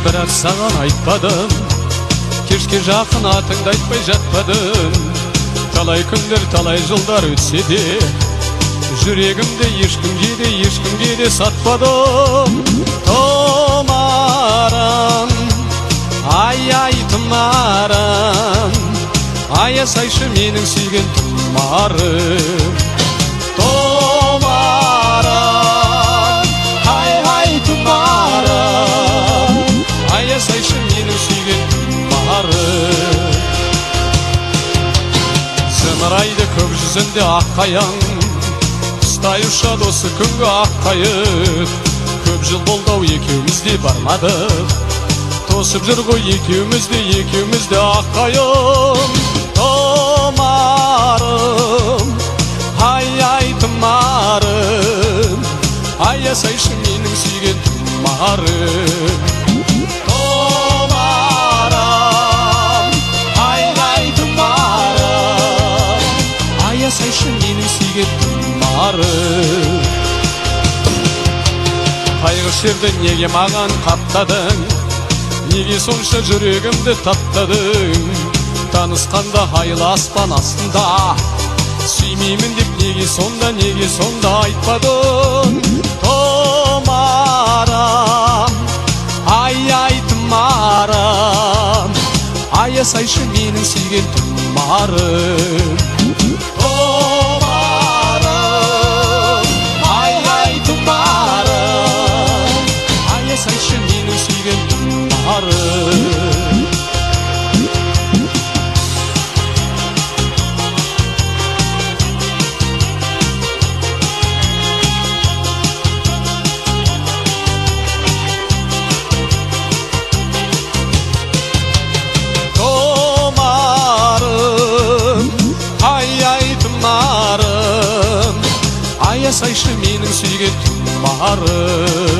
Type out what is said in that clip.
бірақ саған айтпадым, кешке жақын атыңды айтпай жатпадым. Талай күндер, талай жылдар өтсе де, жүрегімді ешкімге де сатпадым. Тұмарым, ай тұмарым, аясайшы менің сүйген тұмарым. Тұмарым, ай тұмарым, аясайшы менің сүйген тұмарым. Зымырайды көк жүзінде ақ қаяң, ұстай ұшады осы күнгі ақ қайық. Көп жыл болды-ау екеуміз де бармадық, тосып жүр ғой екеуміз де ақ қайық. Тұмарым, ай тұмарым, аясайшы менің сүйген тұмарым. Тұмарым, ай тұмарым, аясайшы менің сүйген тұмарым. Қайғы шерді неге маған қаптадың, неге сонша жүрегімді таптадың? Танысқанда айлы аспан астында, сүймеймін деп неге сонда айтпадың? Тұмарым, ай тұмарым, аясайшы менің сүйген тұмарым. Тұмарым, ай тұмарым, аясайшы менің сүйген тұмарым. Аясайшы менің сүйген тұмарым.